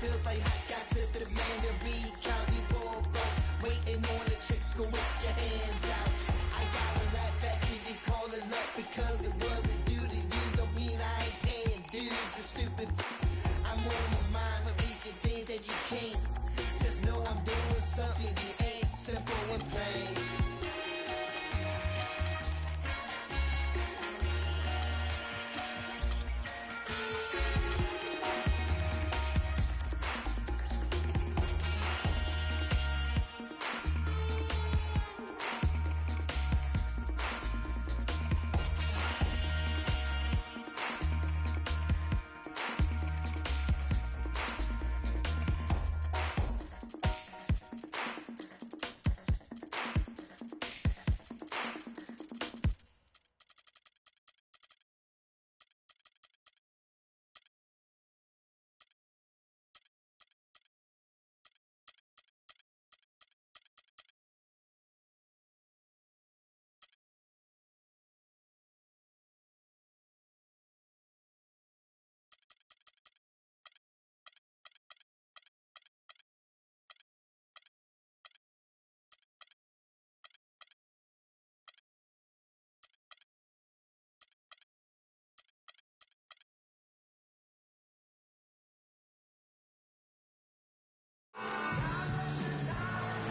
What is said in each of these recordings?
feels like hot gossip, the man to read, county poor folks, waiting on a chick with your hands out. I gotta laugh at you and call it luck because it wasn't due to you. Don't mean I ain't paying dues, you stupid. I'm on my mind for reaching things that you can't. Just know I'm doing something you ain't, simple and plain.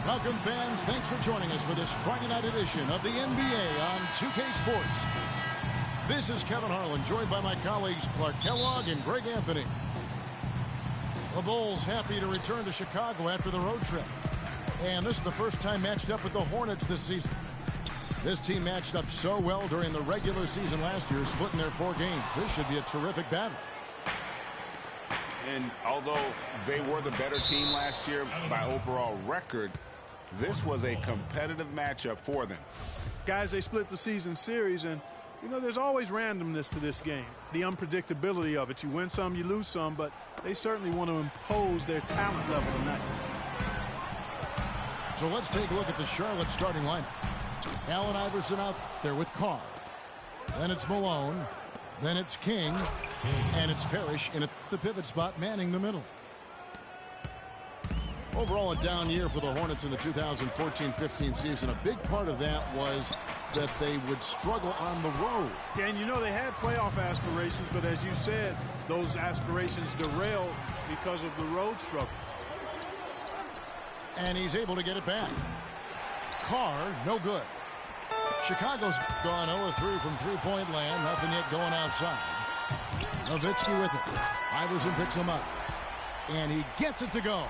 Welcome, fans. Thanks for joining us for this Friday night edition of the NBA on 2K Sports. This is Kevin Harlan, joined by my colleagues Clark Kellogg and Greg Anthony. The Bulls happy to return to Chicago after the road trip. And this is the first time matched up with the Hornets this season. This team matched up so well during the regular season last year, splitting their 4 games. This should be a terrific battle. And although they were the better team last year by overall record, this was a competitive matchup for them. Guys, they split the season series, and, you know, there's always randomness to this game. The unpredictability of it. You win some, you lose some, but they certainly want to impose their talent level tonight. So let's take a look at the Charlotte starting lineup. Allen Iverson out there with Carr. Then it's Malone. Then it's King. And it's Parrish in the pivot spot, manning the middle. Overall, a down year for the Hornets in the 2014-15 season. A big part of that was that they would struggle on the road. Yeah, and you know they had playoff aspirations, but as you said, those aspirations derailed because of the road struggle. And he's able to get it back. Carr, no good. Chicago's gone 0-3 from three-point land. Nothing yet going outside. Nowitzki with it. Iverson picks him up. And he gets it to go.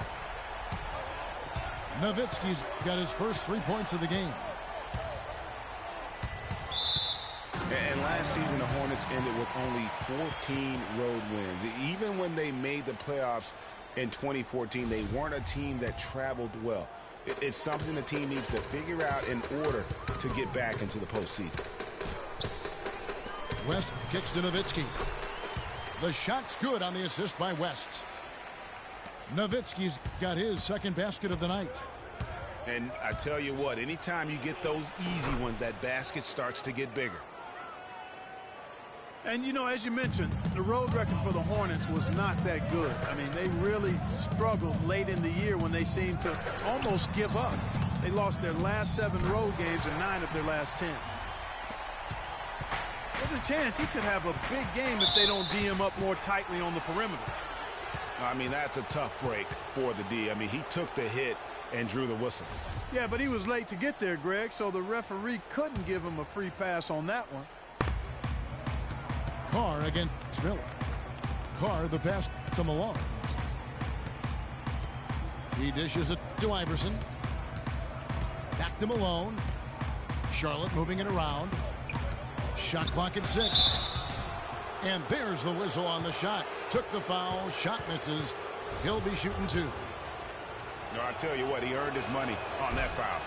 Nowitzki's got his first 3 points of the game. And last season, the Hornets ended with only 14 road wins. Even when they made the playoffs in 2014, they weren't a team that traveled well. It's something the team needs to figure out in order to get back into the postseason. West kicks to Nowitzki. The shot's good on the assist by West. Nowitzki's got his second basket of the night. And I tell you what, anytime you get those easy ones, that basket starts to get bigger. And, you know, as you mentioned, the road record for the Hornets was not that good. I mean, they really struggled late in the year when they seemed to almost give up. They lost their last 7 road games and 9 of their last 10. There's a chance he could have a big game if they don't D him up more tightly on the perimeter. I mean, that's a tough break for the D. I mean, he took the hit and drew the whistle. Yeah, but he was late to get there, Greg, so the referee couldn't give him a free pass on that one. Carr against Miller. Carr the pass to Malone. He dishes it to Iverson. Back to Malone. Charlotte moving it around. Shot clock at 6. And there's the whistle on the shot. Took the foul. Shot misses. He'll be shooting 2. No, I tell you what, he earned his money on that foul.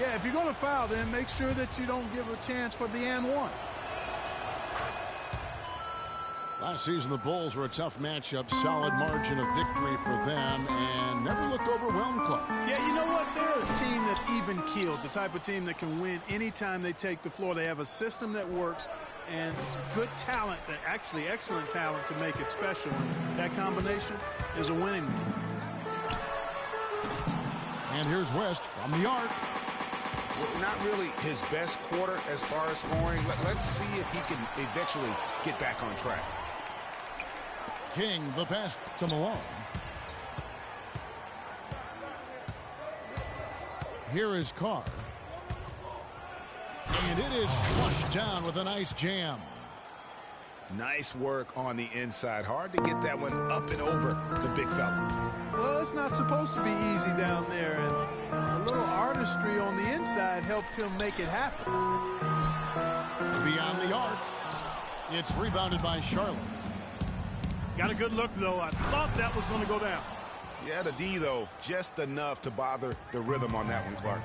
Yeah, if you're going to foul, then make sure that you don't give a chance for the and one. Last season, the Bulls were a tough matchup. Solid margin of victory for them, and never looked overwhelmed, Clark. Yeah, you know what? They're a team that's even-keeled, the type of team that can win anytime they take the floor. They have a system that works, and good talent, actually excellent talent to make it special. And that combination is a winning one. And here's West from the arc. Well, not really his best quarter as far as scoring. Let's see if he can eventually get back on track. King, the pass to Malone. Here is Carr. And it is flushed down with a nice jam. Nice work on the inside. Hard to get that one up and over the big fella. Well, it's not supposed to be easy down there, and a little artistry on the inside helped him make it happen. Beyond the arc, it's rebounded by Charlotte. Got a good look, though. I thought that was going to go down. Yeah, the D, though, just enough to bother the rhythm on that one, Clark.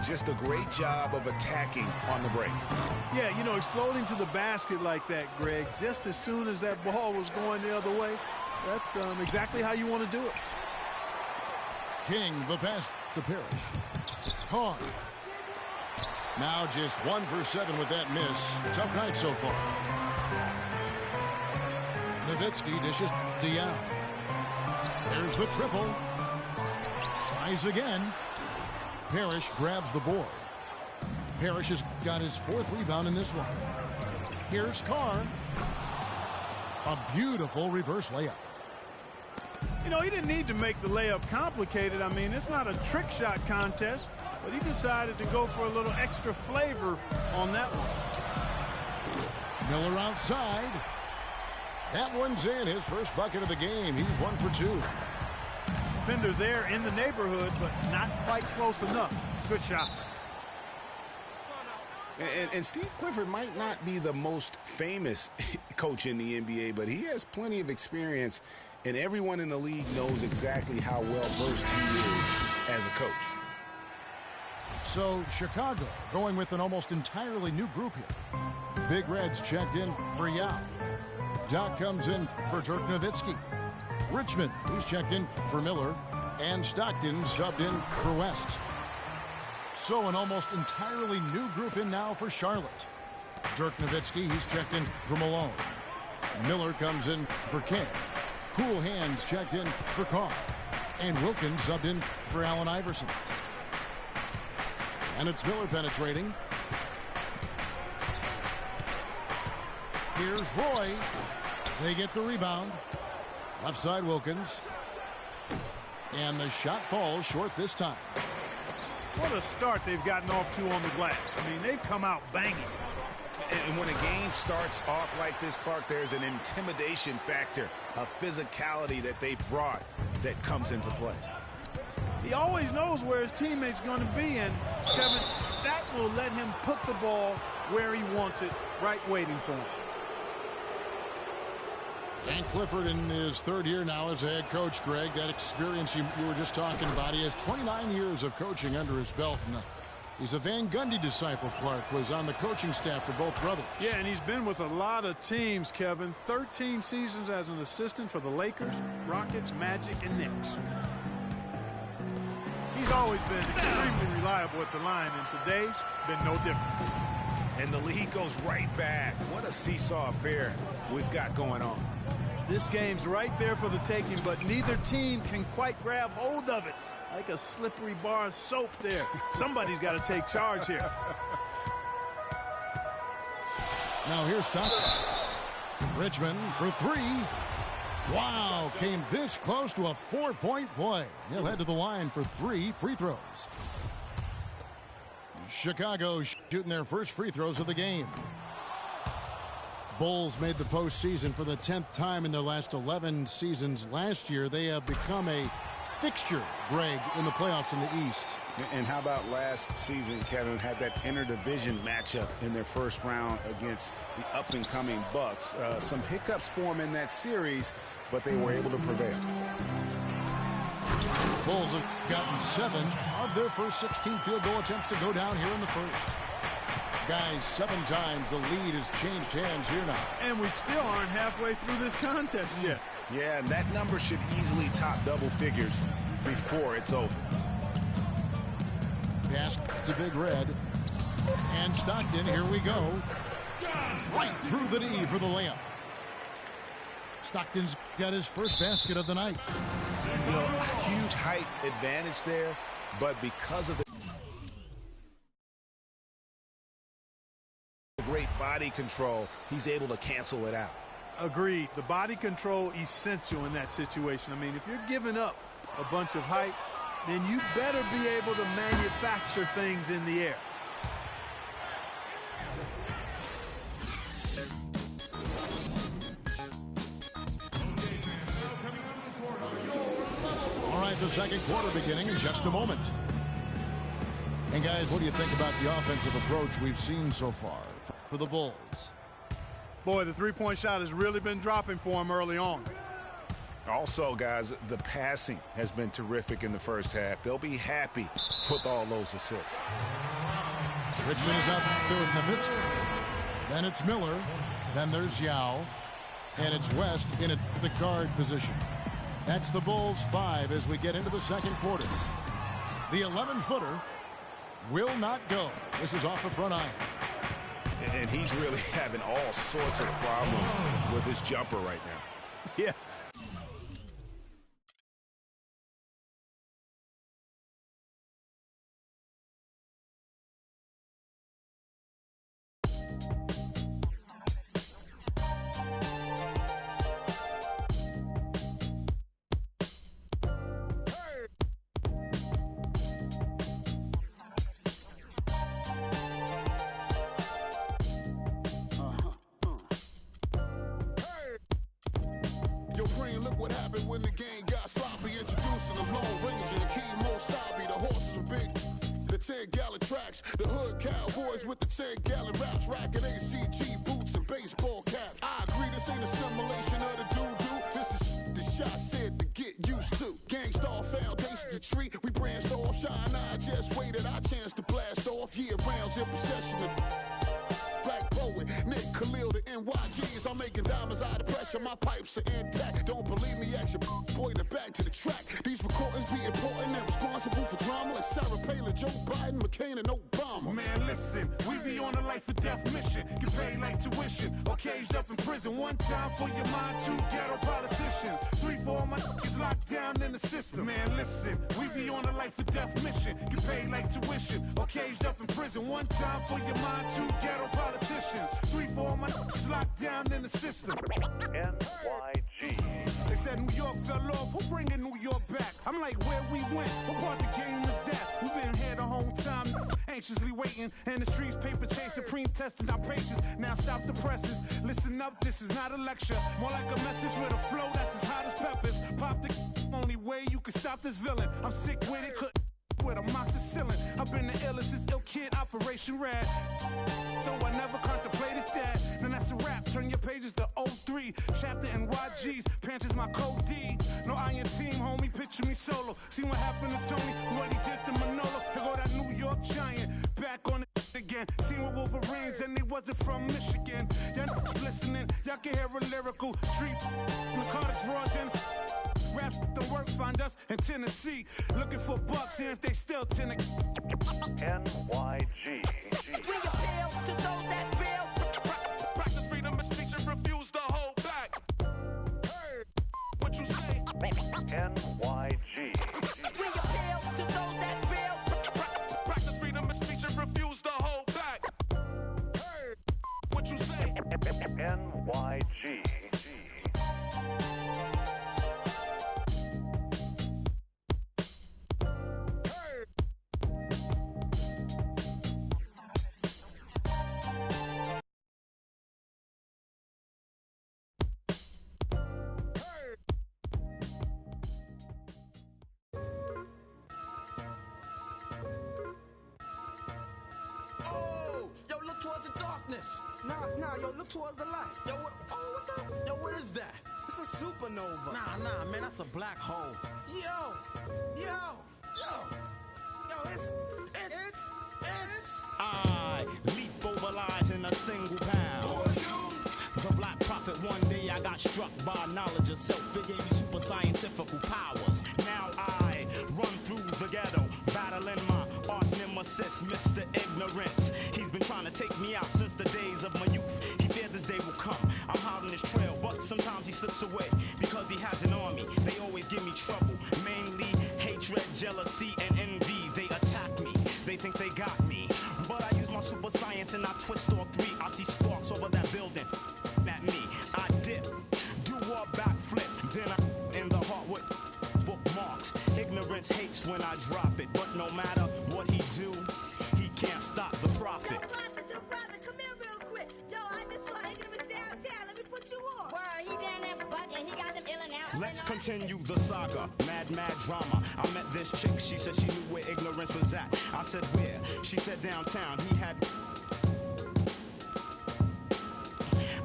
Just a great job of attacking on the break. Yeah, you know, exploding to the basket like that, Greg, just as soon as that ball was going the other way, that's exactly how you want to do it. King, the pass to Parrish. Carr. Now just 1 for 7 with that miss. Tough night so far. Nowitzki dishes to Young. There's the triple. Tries again. Parrish grabs the board. Parrish has got his 4th rebound in this one. Here's Carr. A beautiful reverse layup. You know, he didn't need to make the layup complicated. I mean, it's not a trick shot contest, but he decided to go for a little extra flavor on that one. Miller outside. That one's in. His first bucket of the game. He's 1 for 2. Defender there in the neighborhood, but not quite close enough. Good shot. And Steve Clifford might not be the most famous coach in the NBA, but he has plenty of experience, and everyone in the league knows exactly how well-versed he is as a coach. So Chicago going with an almost entirely new group here. Big Reds checked in for Yao. Doc comes in for Dirk Nowitzki. Richmond, he's checked in for Miller. And Stockton subbed in for West. So an almost entirely new group in now for Charlotte. Dirk Nowitzki, he's checked in for Malone. Miller comes in for King. Cool Hands checked in for Carr. And Wilkins subbed in for Allen Iverson. And it's Miller penetrating. Here's Roy. They get the rebound. Left side Wilkins. And the shot falls short this time. What a start they've gotten off to on the glass. I mean, they've come out banging. And when a game starts off like this, Clark, there's an intimidation factor, a physicality that they've brought that comes into play. He always knows where his teammate's going to be, and Kevin, that will let him put the ball where he wants it, right waiting for him. Dan Clifford in his 3rd year now as a head coach, Greg. That experience you were just talking about. He has 29 years of coaching under his belt. And he's a Van Gundy disciple, Clark. Was on the coaching staff for both brothers. Yeah, and he's been with a lot of teams, Kevin. 13 seasons as an assistant for the Lakers, Rockets, Magic, and Knicks. He's always been extremely reliable at the line, and today's been no different. And the lead goes right back. What a seesaw affair we've got going on. This game's right there for the taking, but neither team can quite grab hold of it. Like a slippery bar of soap there. Somebody's got to take charge here. Now here's Stockton. Richmond for 3. Wow, came this close to a 4-point play. He'll head to the line for 3 free throws. Chicago shooting their first free throws of the game. Bulls made the postseason for the 10th time in their last 11 seasons. Last year, they have become a fixture, Greg, in the playoffs in the East. And how about last season, Kevin, had that interdivision matchup in their first round against the up-and-coming Bucks. Some hiccups for them in that series, but they were able to prevail. Bulls have gotten 7 of their first 16 field goal attempts to go down here in the first. Guys, 7 times the lead has changed hands here now. And we still aren't halfway through this contest yet. Yeah, and that number should easily top double figures before it's over. Pass to Big Red. And Stockton, here we go. Right through the knee for the layup. Stockton's got his first basket of the night. You know, huge height advantage there, but because of the great body control, he's able to cancel it out. Agreed. The body control essential in that situation. I mean, if you're giving up a bunch of height, then you better be able to manufacture things in the air. All right, the second quarter beginning in just a moment. And guys, what do you think about the offensive approach we've seen so far for the Bulls? Boy, the three-point shot has really been dropping for him early on. Also, guys, the passing has been terrific in the first half. They'll be happy with all those assists. Richmond is out there with Nowitzki. Then it's Miller. Then there's Yao. And it's West in the guard position. That's the Bulls 5 as we get into the second quarter. The 11-footer will not go. This is off the front iron. And he's really having all sorts of problems with his jumper right now. Yeah. The hood cowboys with the 10-gallon raps, racking ACG boots and baseball caps. I agree, this ain't a simulation of the doo-doo. This is the shot said to get used to. Gangstar foundation to treat. We branched off, shine. I just waited our chance to blast off. Year rounds in possession of Black Poet, Nick Khalil, the NYGs. I'm making diamonds out of pressure. My pipes are intact. Don't believe me? Ask your pointing back to the track. These recordings be important and responsible for drama like Sarah Palin, Joe Biden, McCain, and Obama. Man, listen, we be on a life or death mission. Get paid like tuition or caged up in prison. One time for your mind, two ghetto politicians. 3 for all my niggas locked down in the system. Man, listen, we be on a life or death mission. Get paid like tuition or caged up in prison. One time for your mind, two ghetto politicians. 3 for all my niggas locked down in the system. NYG. They said New York fell off. Who bringing New York back? I'm like, where we went? What part the game is that? We've been here the whole time, anxiously waiting. And the streets paper chasing, pre-testing our patience. Now stop the presses. Listen up, this is not a lecture. More like a message with a flow that's as hot as peppers. Pop the only way you can stop this villain. I'm sick with it, with a moxicillin. I've been the illest, this ill kid, Operation Red. Though I never contemplated that. Then that's a wrap, turn your pages to 03. Chapter NYG's, pants is my code D. No iron team, homie, picture me solo. See what happened to Tony, what he did to Manolo. Here go that New York Giant, back on it again. Seen with Wolverines and they wasn't from Michigan. Y'all listening, y'all can hear a lyrical street. In the car that's raw, then raps don't work, find us in Tennessee. Looking for bucks, see if they still tend to NYG. We appeal to those that feel. Practice freedom of speech and refuse to hold back. Hey, what you say? NYG. We appeal to those that feel. Practice freedom of speech and refuse to hold back. Hey, what you say? NYG. Nah, yo, look towards the light. Yo, what is that? It's a supernova. Nah, man, that's a black hole. Yo, it's. I leap over lies in a single pound. The Black Prophet, one day I got struck by knowledge of self. It gave me super scientific powers. Now I run through the ghetto, battling my arch assist, Mr. Ignorance. He's been trying to take me out since the days of my youth. He feared this day will come. I'm hot on his trail, but sometimes he slips away because he has an army. They always give me trouble, mainly hatred, jealousy, and envy. They attack me, they think they got me, but I use my super science and I twist all three. I see sparks over that building at me. I dip, do a backflip, then I in the heart with bookmarks. Ignorance hates when I drop it, but no matter what he do, he can't stop the profit. Yo, Robert, come here real quick. Yo, I just saw Ignorance downtown. Let me put you on. Word, he down there bugging. He got them ill and out. Let's continue the saga, mad drama. I met this chick, she said she knew where Ignorance was at. I said where? She said downtown. He had...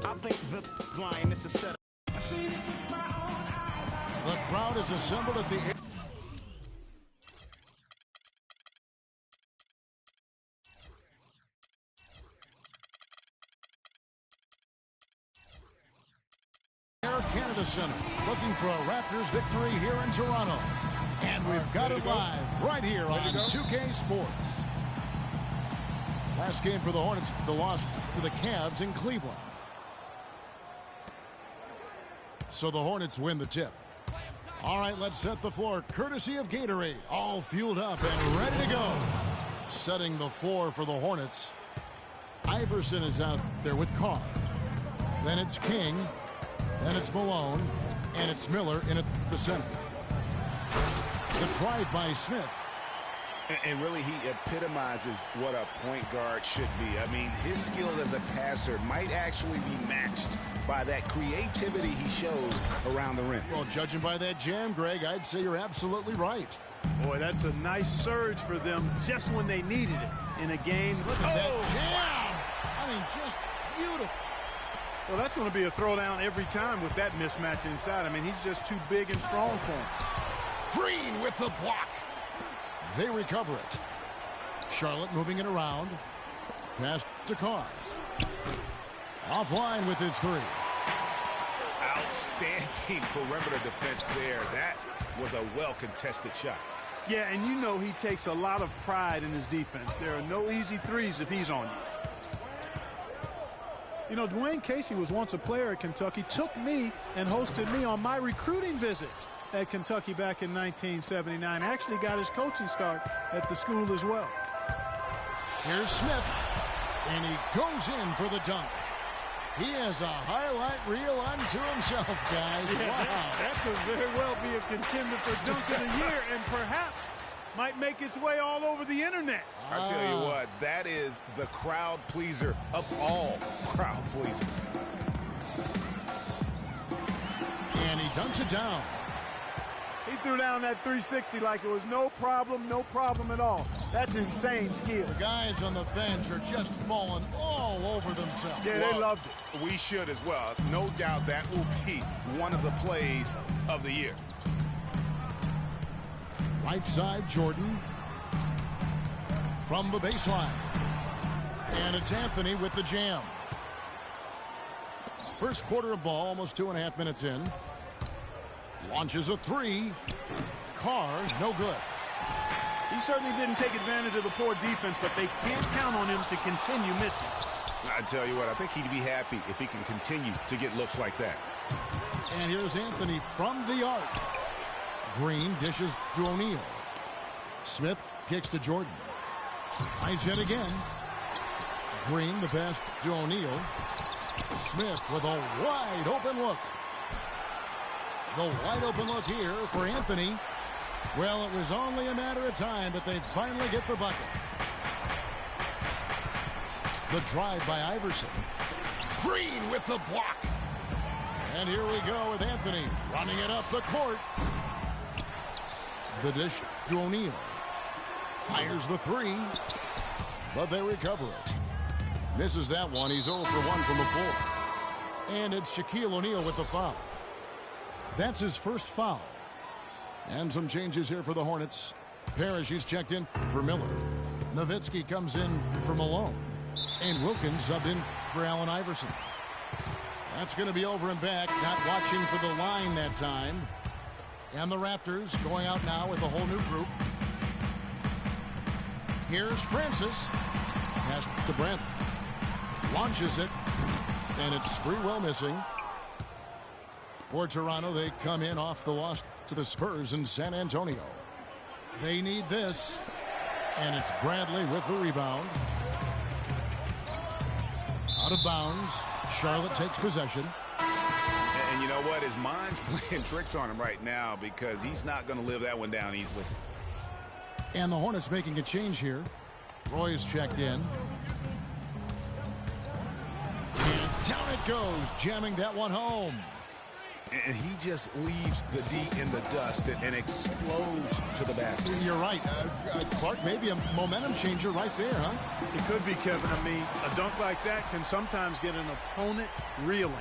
I think the line is a setup. The crowd is assembled at the... Air Canada Center, looking for a Raptors victory here in Toronto. And we've got it live right here on 2K Sports. Last game for the Hornets, the loss to the Cavs in Cleveland. So the Hornets win the tip. All right, let's set the floor, courtesy of Gatorade. All fueled up and ready to go. Setting the floor for the Hornets. Iverson is out there with Carr. Then it's King. Then it's Malone. And it's Miller in at the center. The drive by Smith. And really, he epitomizes what a point guard should be. I mean, his skill as a passer might actually be matched by that creativity he shows around the rim. Well, judging by that jam, Greg, I'd say you're absolutely right. Boy, that's a nice surge for them just when they needed it in a game. Look at that jam. I mean, just beautiful. Well, that's going to be a throwdown every time with that mismatch inside. I mean, he's just too big and strong for him. Green with the block. They recover it. Charlotte moving it around. Pass to Carr. Offline with his three. Outstanding perimeter defense there. That was a well-contested shot. Yeah, and you know he takes a lot of pride in his defense. There are no easy threes if he's on you. You know, Dwayne Casey was once a player at Kentucky, took me and hosted me on my recruiting visit at Kentucky back in 1979. Actually got his coaching start at the school as well. Here's Smith, and he goes in for the dunk. He has a highlight reel unto himself, guys. Yeah, wow. That could very well be a contender for dunk of the year, and perhaps might make its way all over the internet. I tell you what, that is the crowd pleaser of all crowd pleasers. And he dunks it down. He threw down that 360 like it was no problem at all. That's insane skill. The guys on the bench are just falling all over themselves. Yeah, they loved it. We should as well. No doubt that will be one of the plays of the year. Right side, Jordan. From the baseline. And it's Anthony with the jam. First quarter of ball, almost 2.5 minutes in. Launches a three. Carr, no good. He certainly didn't take advantage of the poor defense, but they can't count on him to continue missing. I tell you what, I think he'd be happy if he can continue to get looks like that. And here's Anthony from the arc. Green dishes to O'Neal. Smith kicks to Jordan. Nice hit again. Green the pass to O'Neal. Smith with a wide open look. The wide open look here for Anthony. Well, it was only a matter of time, but they finally get the bucket. The drive by Iverson. Green with the block. And here we go with Anthony running it up the court. The dish to O'Neal. Fires the three, but they recover it. Misses that one. He's 0 for 1 from the floor. And it's Shaquille O'Neal with the foul. That's his first foul. And some changes here for the Hornets. Parrish, he's checked in for Miller. Nowitzki comes in for Malone. And Wilkins subbed in for Allen Iverson. That's going to be over and back. Not watching for the line that time. And the Raptors going out now with a whole new group. Here's Francis. Pass to Brandt. Launches it. And it's Sprewell missing. For Toronto, they come in off the loss to the Spurs in San Antonio. They need this. And it's Bradley with the rebound. Out of bounds. Charlotte takes possession. And you know what? His mind's playing tricks on him right now because he's not going to live that one down easily. And the Hornets making a change here. Roy's checked in. And down it goes, jamming that one home. And he just leaves the D in the dust and explodes to the basket. You're right. Clark, maybe a momentum changer right there, huh? It could be, Kevin. I mean, a dunk like that can sometimes get an opponent reeling.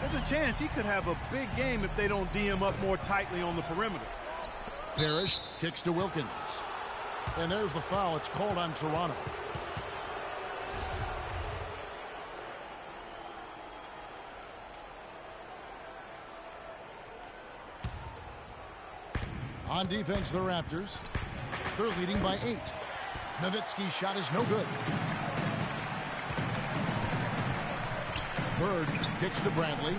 There's a chance he could have a big game if they don't D him up more tightly on the perimeter. Parrish kicks to Wilkins. And there's the foul. It's called on Toronto. On defense, the Raptors. They're leading by 8. Nowitzki's shot is no good. Bird kicks to Bradley.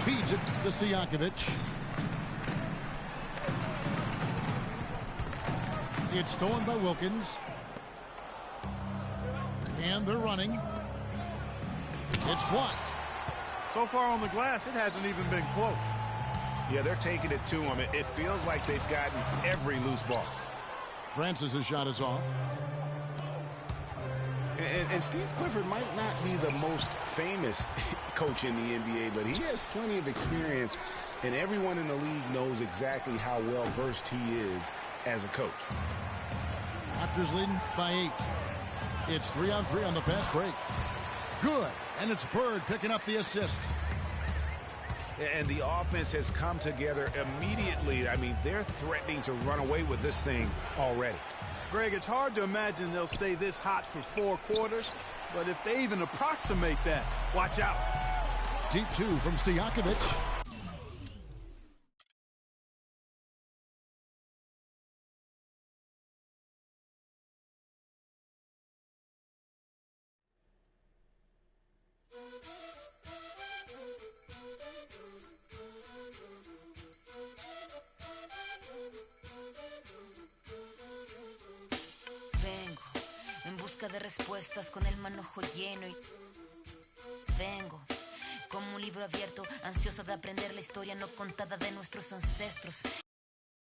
Feeds it to Stojakovic. It's stolen by Wilkins. And they're running. It's blocked. So far on the glass, it hasn't even been close. Yeah, they're taking it to him. It feels like they've gotten every loose ball. Francis' shot is off. And Steve Clifford might not be the most famous coach in the NBA, but he has plenty of experience, and everyone in the league knows exactly how well-versed he is as a coach. Raptors leading by 8. It's 3-on-3 on the fast break. Good. And it's Bird picking up the assist. And the offense has come together immediately. I mean, they're threatening to run away with this thing already. Greg, it's hard to imagine they'll stay this hot for 4 quarters, but if they even approximate that, watch out. Deep 2 from Stojakovic. De respuestas con el manojo lleno y vengo como un libro abierto, ansiosa de aprender la historia no contada de nuestros ancestros.